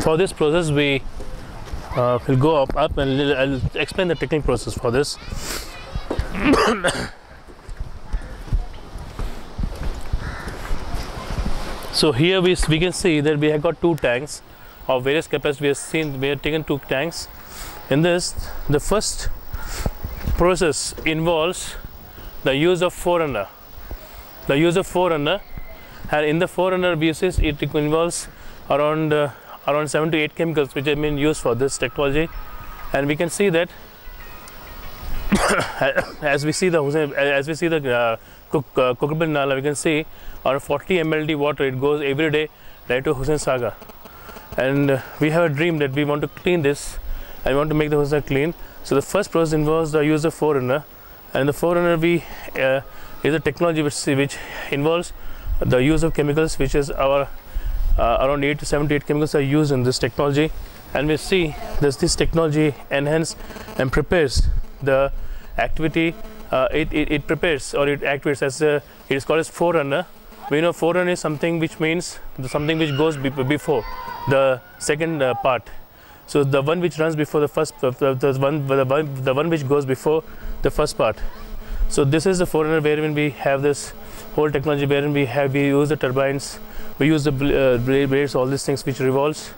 For this process, we will go up and I'll explain the technical process for this. So here we can see that we have got two tanks of various capacity. We have taken two tanks. In this, the first process involves the use of forerunner. The use of forerunner, and in the forerunner basis, it involves around 7 to 8 chemicals which have been used for this technology, and we can see that as we see the cookable nala, we can see around 40 mld water. It goes every day right to Hussain Sagar, and we have a dream that we want to clean this and we want to make the Hussain clean. So the first process involves the use of forerunner, and the forerunner is a technology which involves the use of chemicals, which is our around 8 to 7 to 8 chemicals are used in this technology, and we see this technology enhance and prepares the activity. It prepares or it activates as it is called as forerunner. We know forerunner is something which means something which goes before the second part. So the one which runs before the first, the one which goes before the first part. So this is the forerunner wherein we have this whole technology wherein we use the turbines, we use the blades, all these things which revolves,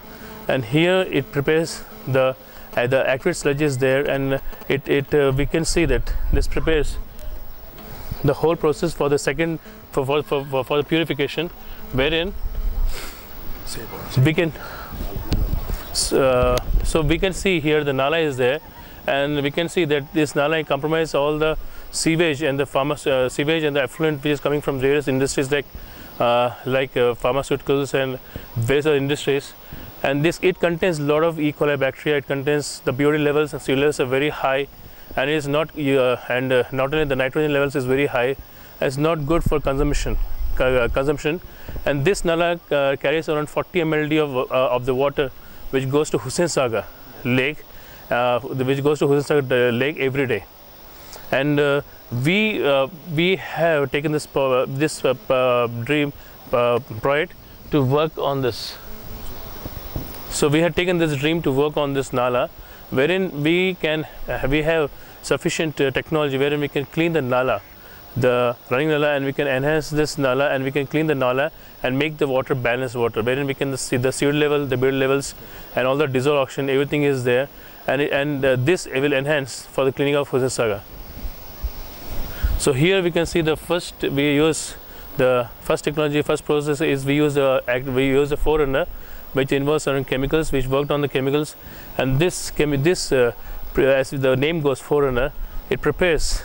and here it prepares the active sludge is there, and we can see that this prepares the whole process for the second for the purification, wherein we can so we can see here the nala is there, and we can see that this nala compromises all the sewage and the sewage and the effluent which is coming from various industries like pharmaceuticals and various other industries. And it contains a lot of E. coli bacteria. It contains the purity levels and CO levels are very high, and it is not not only the nitrogen levels is very high, it's not good for consumption. And this nala carries around 40 mld of the water which goes to Hussain Sagar lake, every day. And we have taken this dream project to work on this. So we have taken this dream to work on this nala, wherein we have sufficient technology wherein we can clean the nala, the running nala, and we can enhance this nala, and we can clean the nala and make the water balanced water, wherein we can see the CO level, the BUD levels, and all the dissolved oxygen, everything is there, and this will enhance for the cleaning of Hussain Sagar. So here we can see the first technology, first process is we use the forerunner, which involves certain chemicals, which worked on the chemicals, and as the name goes, forerunner, it goes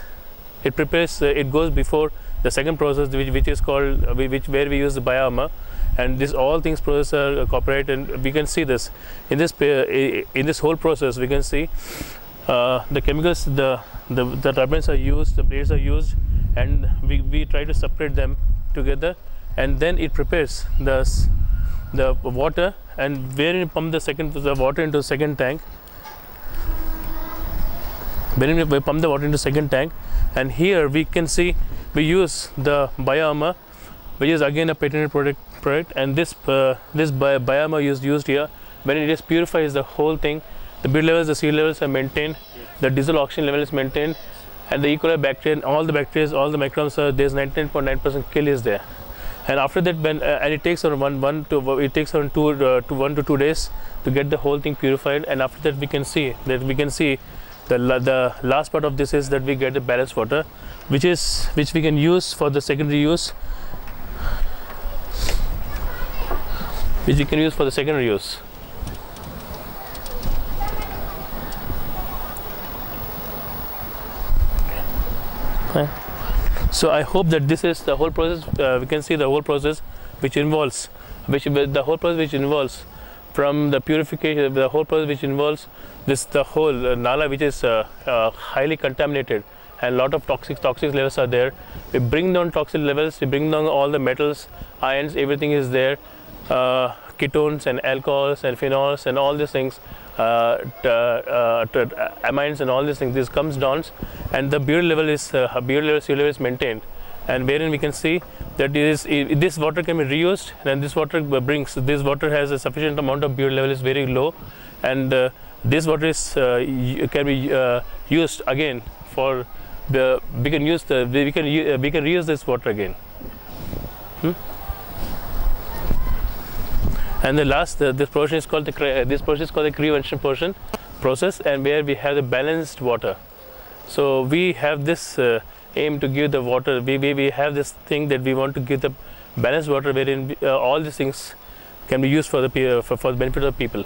before the second process, which is called where we use the bioarmor, and all things process are cooperated, and we can see this in this whole process. We can see the chemicals, the turbines are used, the blades are used, and we try to separate them together, and then it prepares the water, and wherein we pump the water into the second tank. Wherein we pump the water into second tank, and here we can see we use the bioarmor, which is again a patented product, and this bioarmor is used here, when it just purifies the whole thing. The BUD levels, the CO levels are maintained, the dissolved oxygen level is maintained, and the E. coli bacteria and all the bacteria, all the microbes are there's 99.9% kill is there. And after that, and it takes around 1 to 2 days to get the whole thing purified. And after that, we can see the last part of this is that we get the balanced water, which we can use for the secondary use, Okay. So I hope that this is the whole process. We can see the whole process which involves from the purification, the whole process which involves the whole nala, which is highly contaminated, and a lot of toxic levels are there. We bring down toxic levels, we bring down all the metals, ions, everything is there, ketones and alcohols and phenols and all these things, amines and all these things. This comes down, and the BUD level is CO level is maintained, and wherein we can see that this water can be reused, and this water has a sufficient amount of pH level is very low, and this water is can be used again for we can reuse this water again. And the last this portion is called the prevention process, and where we have the balanced water. So we have this aim to give the water, we have this thing that we want to give the balanced water, wherein all these things can be used for the benefit of people.